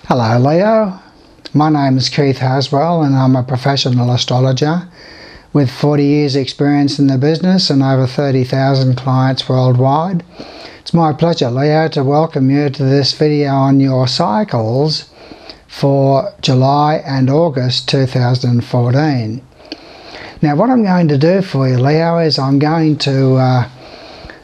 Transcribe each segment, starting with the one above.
Hello Leo, my name is Keith Haswell and I'm a professional astrologer with 40 years experience in the business and over 30,000 clients worldwide. It's my pleasure, Leo, to welcome you to this video on your cycles for July and August 2014. Now what I'm going to do for you, Leo, is I'm going to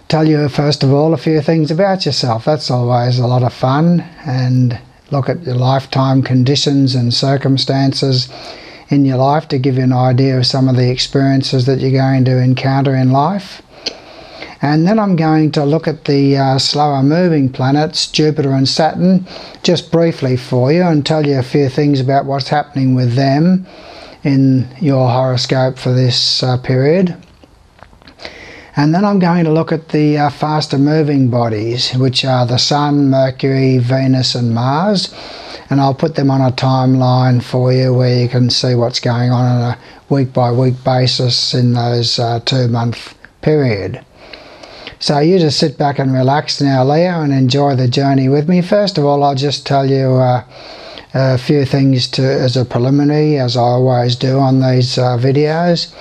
tell you first of all a few things about yourself. That's always a lot of fun, and look at your lifetime conditions and circumstances in your life to give you an idea of some of the experiences that you're going to encounter in life. And then I'm going to look at the slower moving planets, Jupiter and Saturn, just briefly for you and tell you a few things about what's happening with them in your horoscope for this period. And then I'm going to look at the faster moving bodies, which are the Sun, Mercury, Venus and Mars. And I'll put them on a timeline for you where you can see what's going on a week-by-week basis in those 2-month period. So you just sit back and relax now, Leo, and enjoy the journey with me. First of all, I'll just tell you a few things as a preliminary, as I always do on these videos.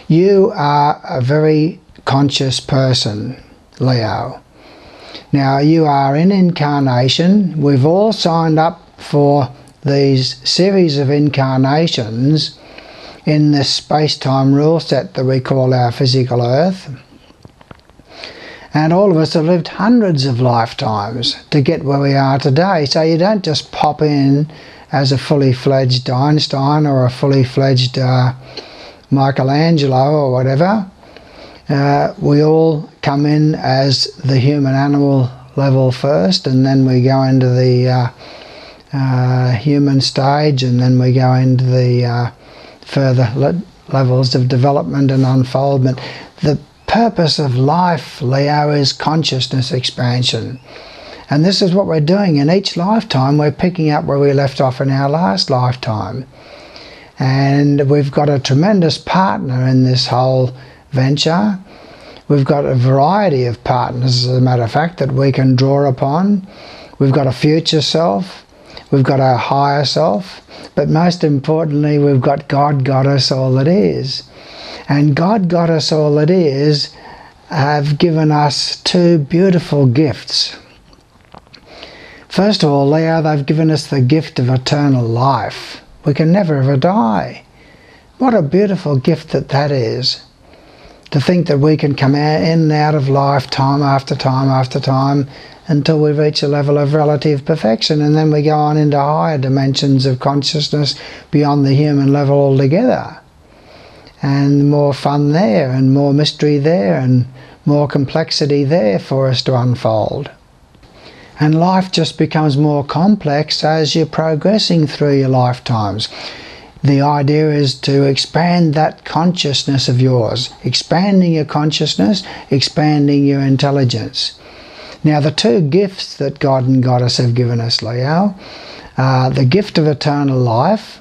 You are a very conscious person, Leo. Now you are in incarnation. We've all signed up for these series of incarnations in this space-time rule set that we call our physical Earth. And all of us have lived hundreds of lifetimes to get where we are today. So you don't just pop in as a fully fledged Einstein or a fully fledged Michelangelo or whatever. We all come in as the human animal level first, and then we go into the human stage, and then we go into the further levels of development and unfoldment. The purpose of life, Leo, is consciousness expansion. And this is what we're doing in each lifetime. We're picking up where we left off in our last lifetime. And we've got a tremendous partner in this whole venture. We've got a variety of partners, as a matter of fact, that we can draw upon. We've got a future self, we've got our higher self, but most importantly we've got God, Goddess, all that is. And God, Goddess, all that is have given us two beautiful gifts. First of all, Leo, they've given us the gift of eternal life. We can never ever die. What a beautiful gift that is. To think that we can come in and out of life time after time after time until we reach a level of relative perfection, and then we go on into higher dimensions of consciousness beyond the human level altogether. And more fun there, and more mystery there, and more complexity there for us to unfold. And life just becomes more complex as you're progressing through your lifetimes. The idea is to expand that consciousness of yours, expanding your consciousness, expanding your intelligence. Now the two gifts that God and Goddess have given us, Leo, are the gift of eternal life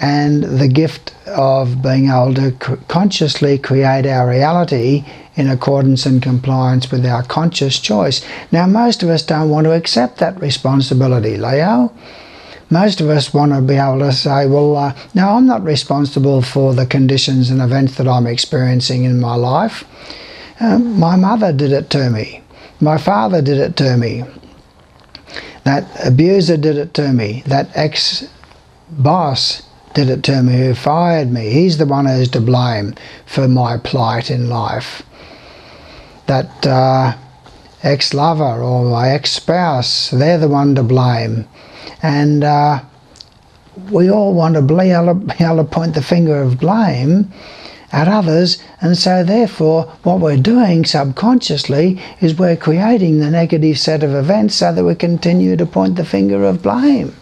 and the gift of being able to consciously create our reality in accordance and compliance with our conscious choice. Now most of us don't want to accept that responsibility, Leo. Most of us want to be able to say, well, no, I'm not responsible for the conditions and events that I'm experiencing in my life. My mother did it to me. My father did it to me. That abuser did it to me. That ex-boss did it to me who fired me. He's the one who's to blame for my plight in life. That ex-lover or my ex-spouse, they're the one to blame. And we all want to be able to point the finger of blame at others, and so therefore what we're doing subconsciously is we're creating the negative set of events so that we continue to point the finger of blame.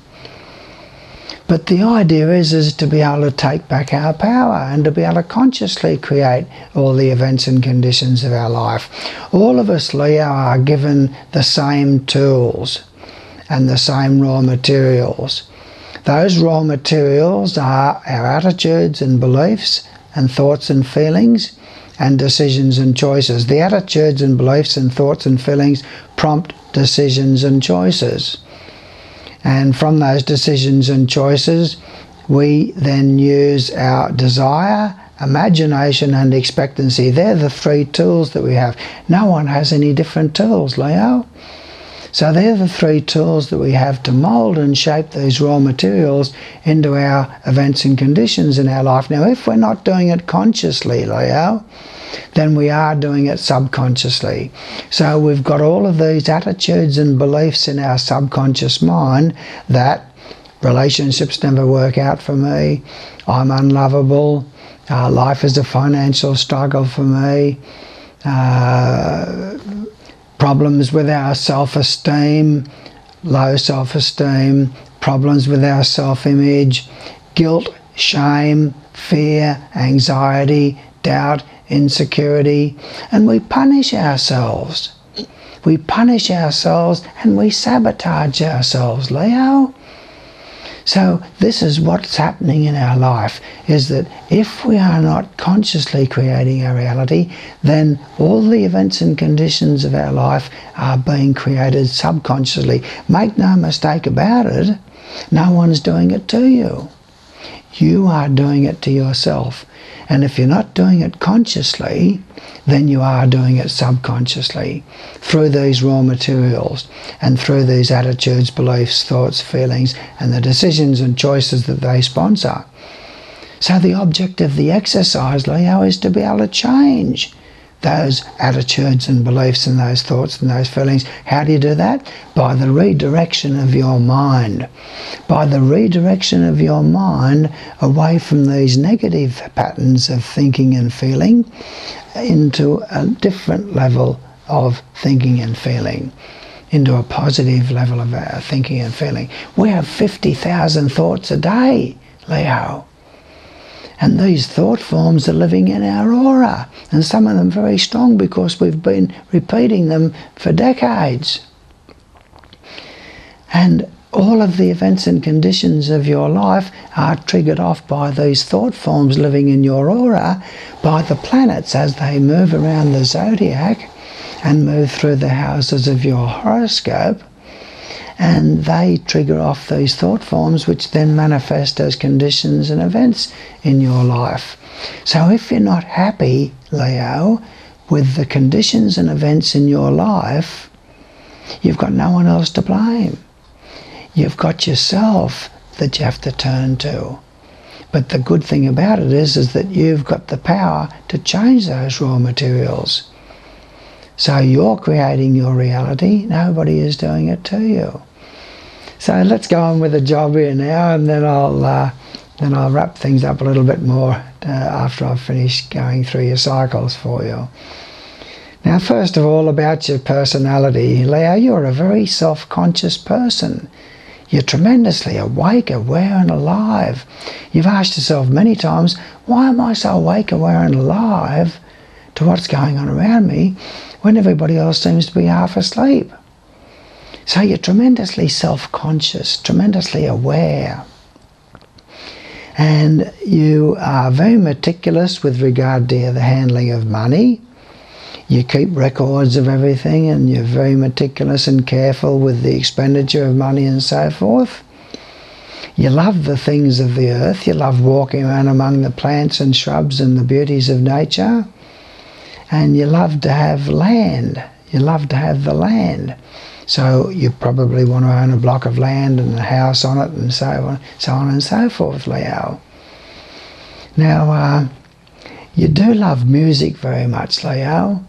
But the idea is to be able to take back our power and to be able to consciously create all the events and conditions of our life. All of us, Leo, are given the same tools and the same raw materials. Those raw materials are our attitudes and beliefs and thoughts and feelings and decisions and choices. The attitudes and beliefs and thoughts and feelings prompt decisions and choices. And from those decisions and choices, we then use our desire, imagination and expectancy. They're the three tools that we have. No one has any different tools, Leo. So they're the three tools that we have to mould and shape these raw materials into our events and conditions in our life. Now, if we're not doing it consciously, Leo, then we are doing it subconsciously. So we've got all of these attitudes and beliefs in our subconscious mind that relationships never work out for me, I'm unlovable, life is a financial struggle for me, problems with our self-esteem, low self-esteem, problems with our self-image, guilt, shame, fear, anxiety, doubt, insecurity, and we punish ourselves. We punish ourselves and we sabotage ourselves, Leo. So this is what's happening in our life, is that if we are not consciously creating our reality, then all the events and conditions of our life are being created subconsciously. Make no mistake about it, no one's doing it to you. You are doing it to yourself. And if you're not doing it consciously, then you are doing it subconsciously through these raw materials and through these attitudes, beliefs, thoughts, feelings, and the decisions and choices that they sponsor. So the object of the exercise, Leo, is to be able to change those attitudes and beliefs and those thoughts and those feelings. How do you do that? By the redirection of your mind. By the redirection of your mind away from these negative patterns of thinking and feeling into a different level of thinking and feeling, into a positive level of thinking and feeling. We have 50,000 thoughts a day, Leo. And these thought forms are living in our aura, and some of them very strong because we've been repeating them for decades. And all of the events and conditions of your life are triggered off by these thought forms living in your aura, by the planets as they move around the zodiac and move through the houses of your horoscope. And they trigger off these thought forms which then manifest as conditions and events in your life. So if you're not happy, Leo, with the conditions and events in your life, you've got no one else to blame. You've got yourself that you have to turn to. But the good thing about it is that you've got the power to change those raw materials. So you're creating your reality, nobody is doing it to you. So let's go on with the job here now, and then I'll wrap things up a little bit more after I've finished going through your cycles for you. Now, first of all, about your personality, Leo, you're a very self-conscious person. You're tremendously awake, aware and alive. You've asked yourself many times, why am I so awake, aware and alive to what's going on around me when everybody else seems to be half asleep? So you're tremendously self-conscious, tremendously aware. And you are very meticulous with regard to the handling of money. You keep records of everything, and you're very meticulous and careful with the expenditure of money and so forth. You love the things of the earth. You love walking around among the plants and shrubs and the beauties of nature. And you love to have land. You love to have the land. So you probably want to own a block of land and a house on it and so on and so forth, Leo. Now, you do love music very much, Leo.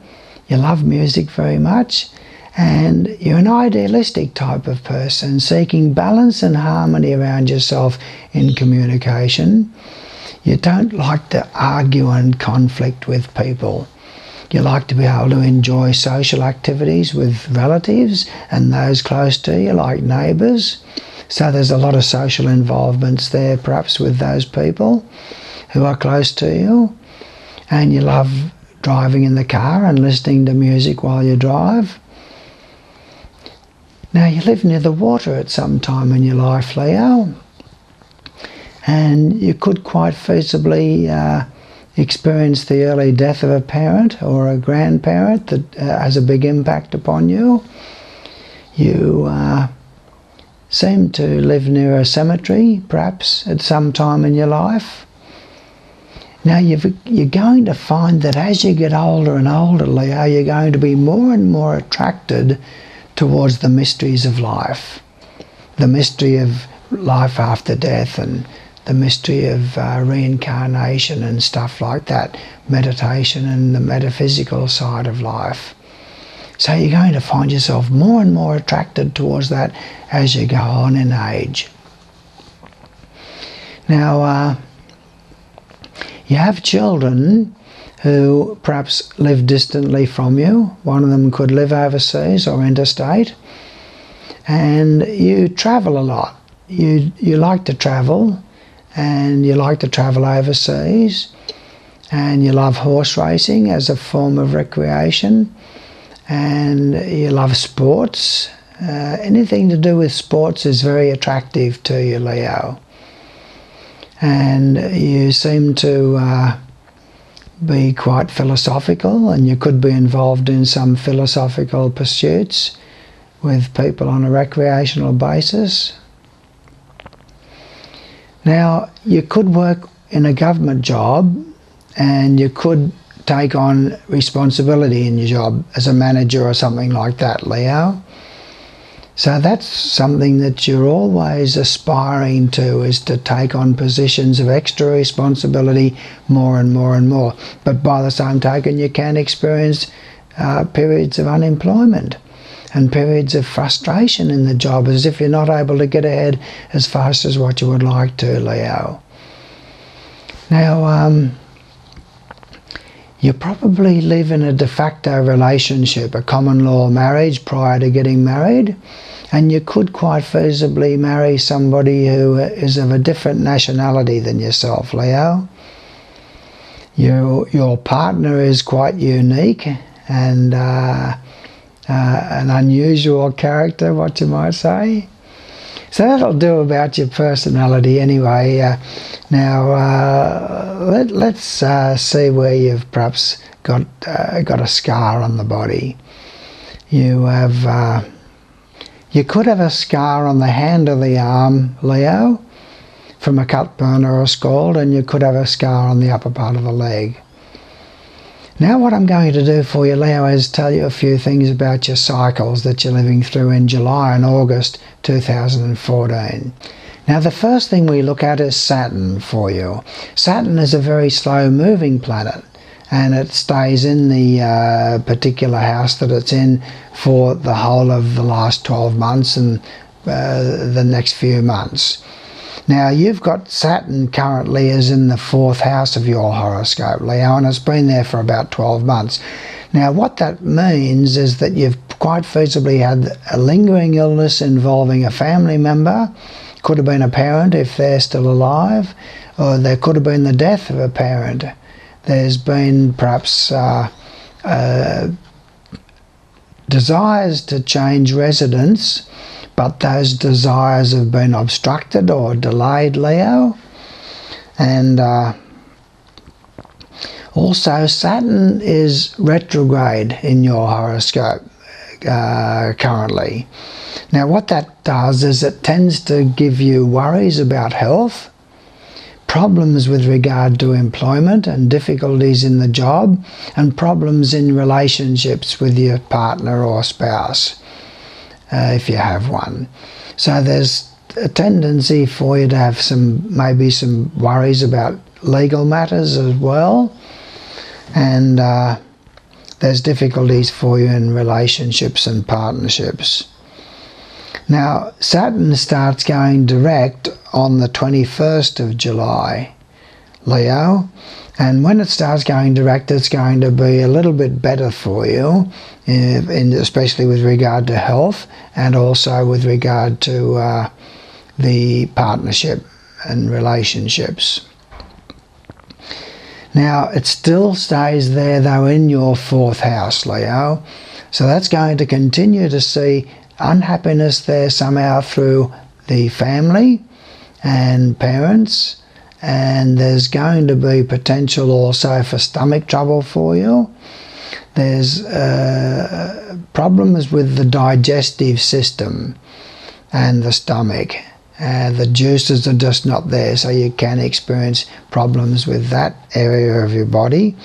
You love music very much, and you're an idealistic type of person, seeking balance and harmony around yourself in communication. You don't like to argue and conflict with people. You like to be able to enjoy social activities with relatives and those close to you, like neighbours. So there's a lot of social involvements there, perhaps with those people who are close to you. And you love driving in the car and listening to music while you drive. Now, you live near the water at some time in your life, Leo. And you could quite feasibly experience the early death of a parent or a grandparent that has a big impact upon you. You seem to live near a cemetery, perhaps, at some time in your life. Now, you're going to find that as you get older and older, Leo, you're going to be more and more attracted towards the mysteries of life. The mystery of life after death and the mystery of reincarnation and stuff like that, meditation and the metaphysical side of life. So you're going to find yourself more and more attracted towards that as you go on in age. Now, you have children who perhaps live distantly from you. One of them could live overseas or interstate. And you travel a lot. You like to travel, and you like to travel overseas, and you love horse racing as a form of recreation, and you love sports. Anything to do with sports is very attractive to you, Leo. And you seem to be quite philosophical, and you could be involved in some philosophical pursuits with people on a recreational basis. Now, you could work in a government job, and you could take on responsibility in your job as a manager or something like that, Leo. So that's something that you're always aspiring to, is to take on positions of extra responsibility more and more and more. But by the same token, you can experience periods of unemployment and periods of frustration in the job, as if you're not able to get ahead as fast as what you would like to, Leo. Now, you probably live in a de facto relationship, a common law marriage prior to getting married, and you could quite feasibly marry somebody who is of a different nationality than yourself, Leo. Your partner is quite unique and an unusual character, what you might say. So that'll do about your personality anyway. Now, let's see where you've perhaps got a scar on the body. You could have a scar on the hand or the arm, Leo, from a cut, burn or a scald, and you could have a scar on the upper part of the leg. Now what I'm going to do for you, Leo, is tell you a few things about your cycles that you're living through in July and August 2014. Now the first thing we look at is Saturn for you. Saturn is a very slow moving planet, and it stays in the particular house that it's in for the whole of the last 12 months and the next few months. Now, you've got Saturn currently is in the 4th house of your horoscope, Leo, and it's been there for about 12 months. Now, what that means is that you've quite feasibly had a lingering illness involving a family member. Could have been a parent if they're still alive, or there could have been the death of a parent. There's been perhaps desires to change residence, but those desires have been obstructed or delayed, Leo. And also Saturn is retrograde in your horoscope currently. Now what that does is it tends to give you worries about health, problems with regard to employment and difficulties in the job, and problems in relationships with your partner or spouse, if you have one. So there's a tendency for you to have maybe some worries about legal matters as well, and there's difficulties for you in relationships and partnerships. Now Saturn starts going direct on the 21st of July, Leo, and when it starts going direct, it's going to be a little bit better for you, especially with regard to health and also with regard to the partnership and relationships. Now it still stays there though in your 4th house, Leo, so that's going to continue to see unhappiness there somehow through the family and parents, and there's going to be potential also for stomach trouble for you. There's problems with the digestive system, and the stomach. The juices are just not there, so you can experience problems with that area of your body.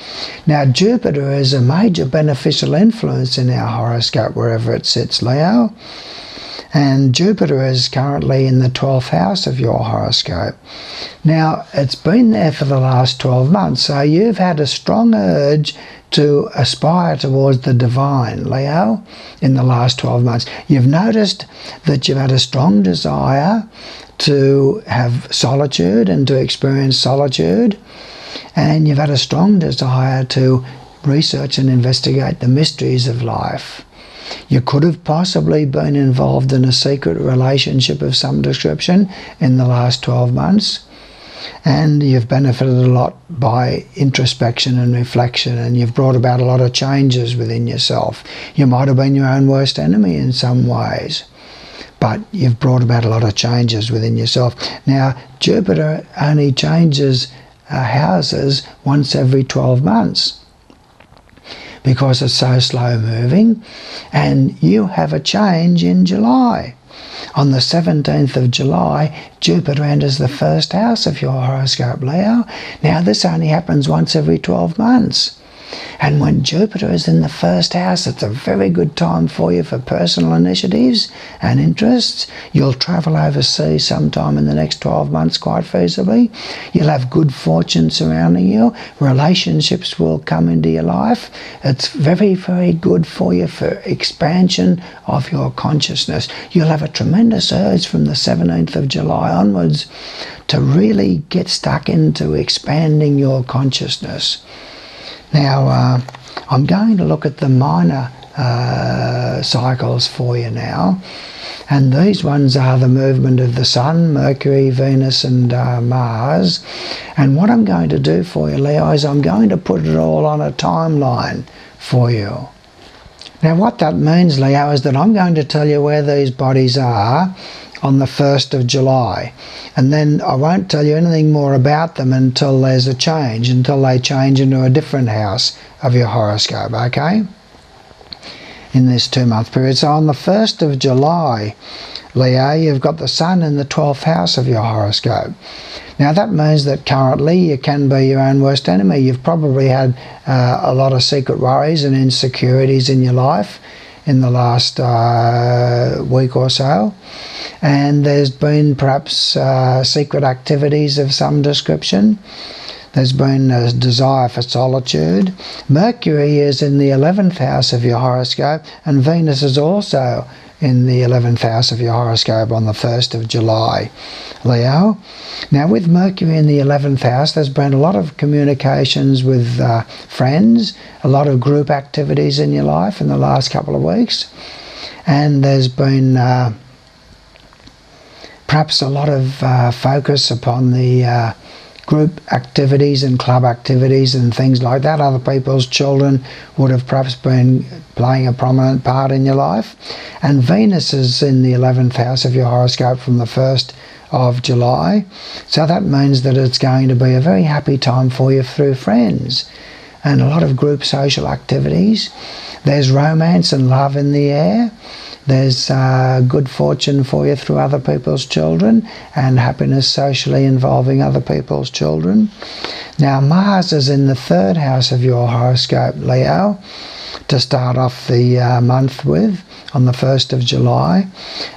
Now, Jupiter is a major beneficial influence in our horoscope wherever it sits, Leo. And Jupiter is currently in the 12th house of your horoscope. Now, it's been there for the last 12 months, so you've had a strong urge to aspire towards the divine, Leo, in the last 12 months. You've noticed that you've had a strong desire to have solitude and to experience solitude, and you've had a strong desire to research and investigate the mysteries of life. You could have possibly been involved in a secret relationship of some description in the last 12 months, and you've benefited a lot by introspection and reflection, and you've brought about a lot of changes within yourself. You might have been your own worst enemy in some ways, but you've brought about a lot of changes within yourself. Now, Jupiter only changes houses once every 12 months. Because it's so slow moving, and you have a change in July. On the 17th of July, Jupiter enters the first house of your horoscope, Leo. Now, this only happens once every 12 months. And when Jupiter is in the first house, it's a very good time for you for personal initiatives and interests. You'll travel overseas sometime in the next 12 months, quite feasibly. You'll have good fortune surrounding you. Relationships will come into your life. It's very, very good for you for expansion of your consciousness. You'll have a tremendous urge from the 17th of July onwards to really get stuck into expanding your consciousness. Now, I'm going to look at the minor cycles for you now, and these ones are the movement of the Sun, Mercury, Venus and Mars. And what I'm going to do for you, Leo, is I'm going to put it all on a timeline for you. Now, what that means, Leo, is that I'm going to tell you where these bodies are on the 1st of July. And then I won't tell you anything more about them until there's a change, until they change into a different house of your horoscope, okay? In this 2-month period. So on the 1st of July, Leo, you've got the Sun in the 12th house of your horoscope. Now that means that currently you can be your own worst enemy. You've probably had a lot of secret worries and insecurities in your life in the last week or so, and there's been perhaps secret activities of some description. There's been a desire for solitude. Mercury is in the 11th house of your horoscope, and Venus is also in the 11th house of your horoscope on the 1st of July, Leo. Now, with Mercury in the 11th house, there's been a lot of communications with friends, a lot of group activities in your life in the last couple of weeks, and there's been perhaps a lot of focus upon the group activities and club activities and things like that. Other people's children would have perhaps been playing a prominent part in your life. And Venus is in the 11th house of your horoscope from the 1st of July. So that means that it's going to be a very happy time for you through friends and a lot of group social activities. There's romance and love in the air. There's good fortune for you through other people's children and happiness socially involving other people's children. Now, Mars is in the 3rd house of your horoscope, Leo, to start off the month with on the 1st of July.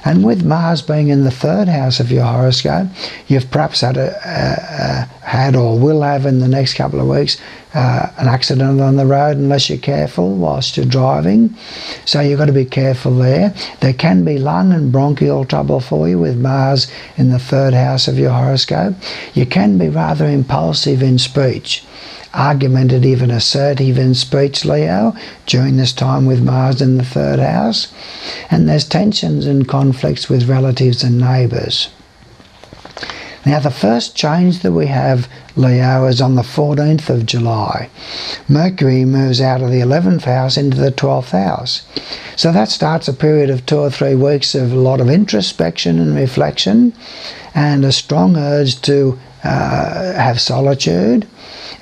And with Mars being in the 3rd house of your horoscope, you've perhaps had or will have in the next couple of weeks an accident on the road unless you're careful whilst you're driving. So you've got to be careful there. There can be lung and bronchial trouble for you with Mars in the 3rd house of your horoscope. You can be rather impulsive in speech, argumentative and assertive in speech, Leo, during this time with Mars in the 3rd house. And there's tensions and conflicts with relatives and neighbours. Now, the first change that we have, Leo, is on the 14th of July. Mercury moves out of the 11th house into the 12th house. So that starts a period of 2 or 3 weeks of a lot of introspection and reflection and a strong urge to have solitude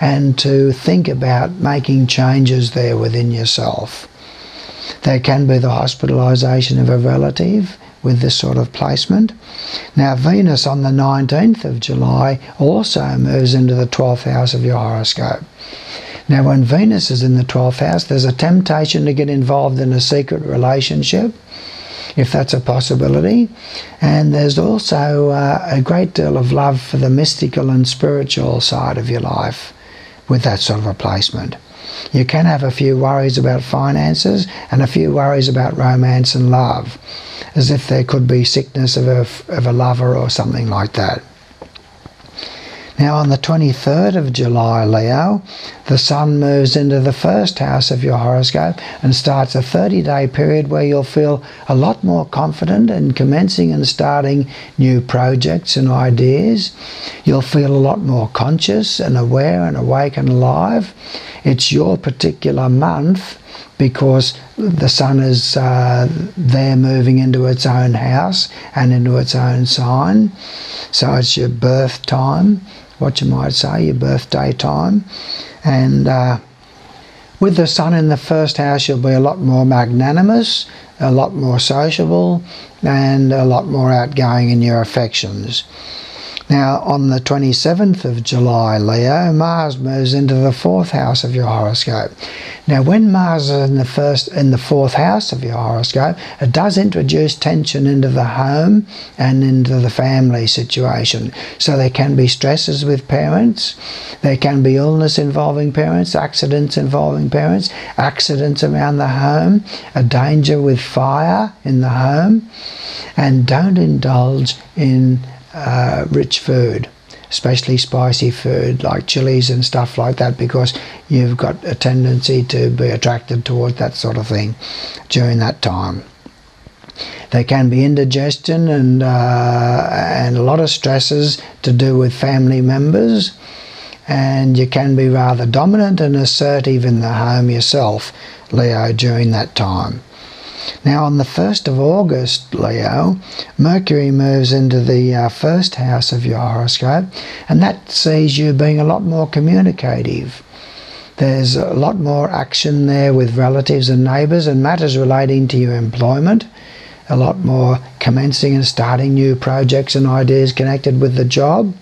and to think about making changes there within yourself. There can be the hospitalisation of a relative with this sort of placement. Now Venus on the 19th of July also moves into the 12th house of your horoscope. Now when Venus is in the 12th house, there's a temptation to get involved in a secret relationship, if that's a possibility. And there's also a great deal of love for the mystical and spiritual side of your life with that sort of a placement. You can have a few worries about finances and a few worries about romance and love, as if there could be sickness of a lover or something like that. Now on the 23rd of July, Leo, the Sun moves into the first house of your horoscope and starts a 30-day period where you'll feel a lot more confident in commencing and starting new projects and ideas. You'll feel a lot more conscious and aware and awake and alive. It's your particular month because the Sun is there moving into its own house and into its own sign. So it's your birth time, what you might say, your birthday time. And with the Sun in the first house, you'll be a lot more magnanimous, a lot more sociable, and a lot more outgoing in your affections. Now on the 27th of July, Leo, Mars moves into the 4th house of your horoscope. Now when Mars is in the 4th house of your horoscope, it does introduce tension into the home and into the family situation. So there can be stresses with parents, there can be illness involving parents, accidents involving parents, accidents around the home, a danger with fire in the home. And don't indulge in rich food, especially spicy food like chilies and stuff like that, because you've got a tendency to be attracted towards that sort of thing during that time. There can be indigestion and a lot of stresses to do with family members, and you can be rather dominant and assertive in the home yourself, Leo, during that time. Now on the 1st of August, Leo, Mercury moves into the first house of your horoscope, and that sees you being a lot more communicative. There's a lot more action there with relatives and neighbours and matters relating to your employment, a lot more commencing and starting new projects and ideas connected with the job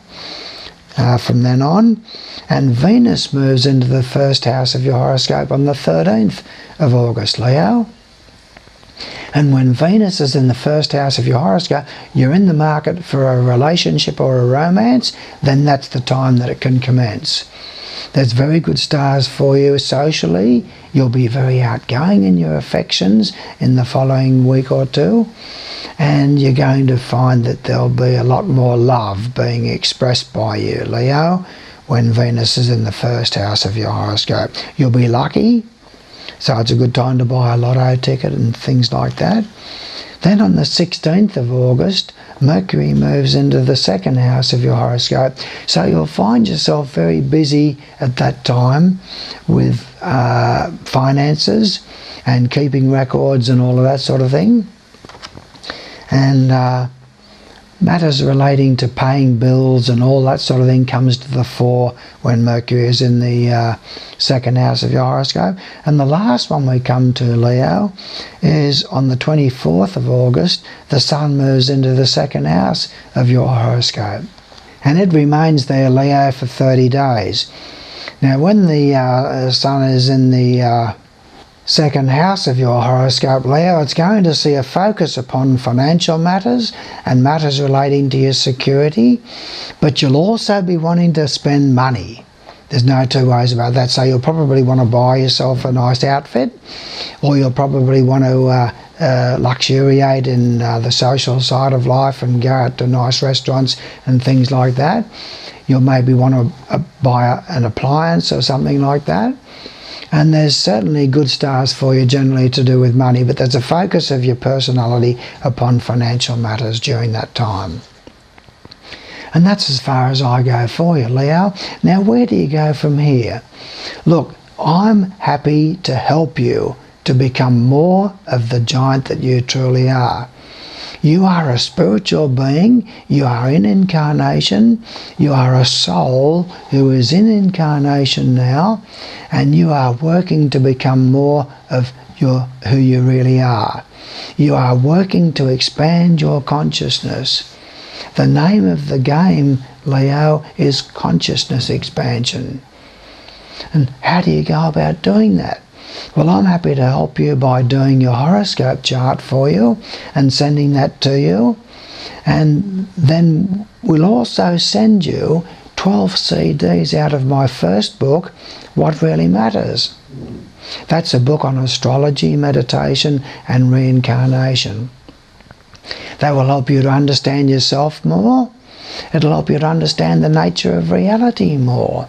from then on. And Venus moves into the first house of your horoscope on the 13th of August, Leo. And when Venus is in the first house of your horoscope, you're in the market for a relationship or a romance, then that's the time that it can commence. There's very good stars for you socially. You'll be very outgoing in your affections in the following week or two. And you're going to find that there'll be a lot more love being expressed by you, Leo, when Venus is in the first house of your horoscope. You'll be lucky. So it's a good time to buy a lotto ticket and things like that. Then on the 16th of August, Mercury moves into the second house of your horoscope. So you'll find yourself very busy at that time with finances and keeping records and all of that sort of thing. And matters relating to paying bills and all that sort of thing comes to the fore when Mercury is in the second house of your horoscope. And the last one we come to, Leo, is on the 24th of August, the Sun moves into the second house of your horoscope. And it remains there, Leo, for 30 days. Now when the Sun is in the second house of your horoscope, Leo, it's going to see a focus upon financial matters and matters relating to your security, but you'll also be wanting to spend money. There's no two ways about that. So you'll probably want to buy yourself a nice outfit, or you'll probably want to luxuriate in the social side of life and go out to nice restaurants and things like that. You'll maybe want to buy an appliance or something like that. And there's certainly good stars for you generally to do with money, but there's a focus of your personality upon financial matters during that time. And that's as far as I go for you, Leo. Now, where do you go from here? Look, I'm happy to help you to become more of the giant that you truly are. You are a spiritual being, you are in incarnation, you are a soul who is in incarnation now, and you are working to become more of who you really are. You are working to expand your consciousness. The name of the game, Leo, is consciousness expansion. And how do you go about doing that? Well, I'm happy to help you by doing your horoscope chart for you and sending that to you. And then we'll also send you 12 CDs out of my first book, What Really Matters. That's a book on astrology, meditation and reincarnation. That will help you to understand yourself more. It'll help you to understand the nature of reality more.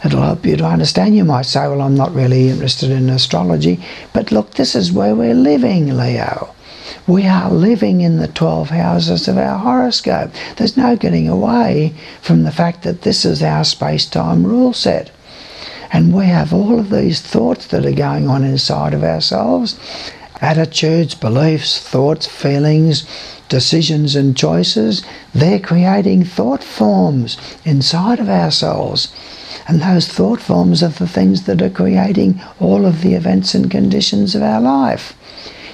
It'll help you to understand. You might say, well, I'm not really interested in astrology. But look, this is where we're living, Leo. We are living in the 12 houses of our horoscope. There's no getting away from the fact that this is our space-time rule set. And we have all of these thoughts that are going on inside of ourselves. Attitudes, beliefs, thoughts, feelings, decisions and choices. They're creating thought forms inside of ourselves. And those thought forms are the things that are creating all of the events and conditions of our life.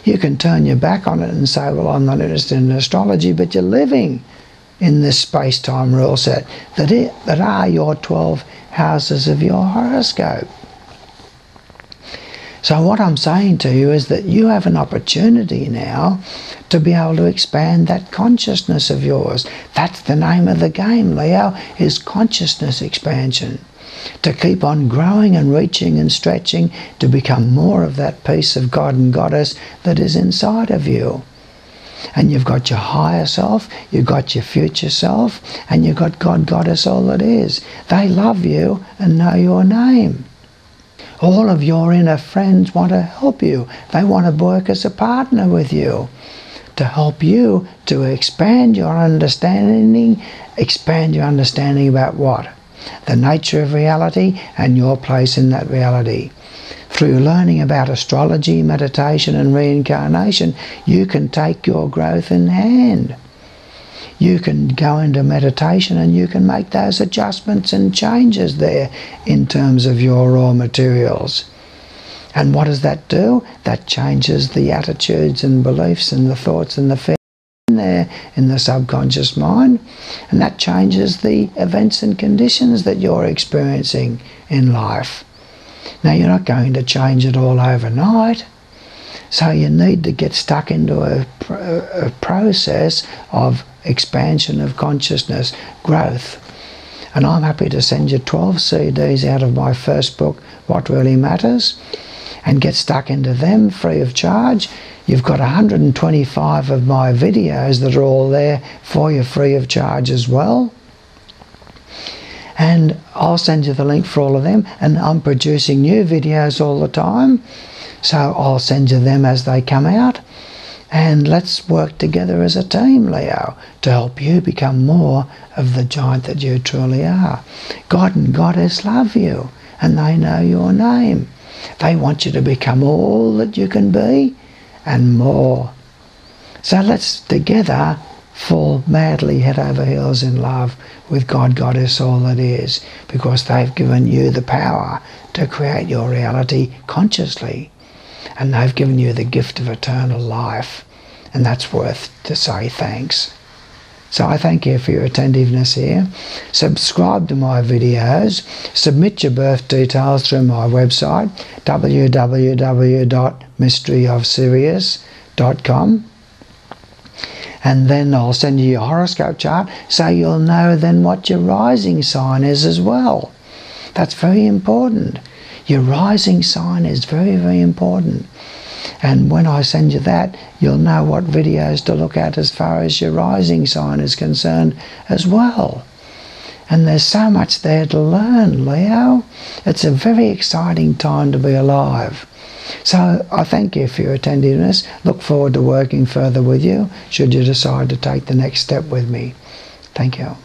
You can turn your back on it and say, well, I'm not interested in astrology, but you're living in this space-time rule set that are your 12 houses of your horoscope. So what I'm saying to you is that you have an opportunity now to be able to expand that consciousness of yours. That's the name of the game, Leo, is consciousness expansion. To keep on growing and reaching and stretching to become more of that piece of God and Goddess that is inside of you. And you've got your higher self, you've got your future self, and you've got God, Goddess, all that is. They love you and know your name. All of your inner friends want to help you. They want to work as a partner with you to help you to expand your understanding. Expand your understanding about what? The nature of reality and your place in that reality. Through learning about astrology, meditation and reincarnation, you can take your growth in hand. You can go into meditation and you can make those adjustments and changes there in terms of your raw materials. And what does that do? That changes the attitudes and beliefs and the thoughts and the feelings there in the subconscious mind, and that changes the events and conditions that you're experiencing in life. Now, you're not going to change it all overnight, so you need to get stuck into a process of expansion of consciousness, growth. And I'm happy to send you 12 CDs out of my first book, What Really Matters, and get stuck into them free of charge. You've got 125 of my videos that are all there for you free of charge as well. And I'll send you the link for all of them. And I'm producing new videos all the time, so I'll send you them as they come out. And let's work together as a team, Leo, to help you become more of the giant that you truly are. God and Goddess love you, and they know your name. They want you to become all that you can be and more. So let's together fall madly head over heels in love with God, Goddess, all that is, because they've given you the power to create your reality consciously, and they've given you the gift of eternal life, and that's worth to say thanks. So I thank you for your attentiveness here. Subscribe to my videos. Submit your birth details through my website, www.mysteryofsirius.com. And then I'll send you your horoscope chart so you'll know then what your rising sign is as well. That's very important. Your rising sign is very, very important. And when I send you that, you'll know what videos to look at as far as your rising sign is concerned as well. And there's so much there to learn, Leo. It's a very exciting time to be alive. So I thank you for your attentiveness. Look forward to working further with you should you decide to take the next step with me. Thank you.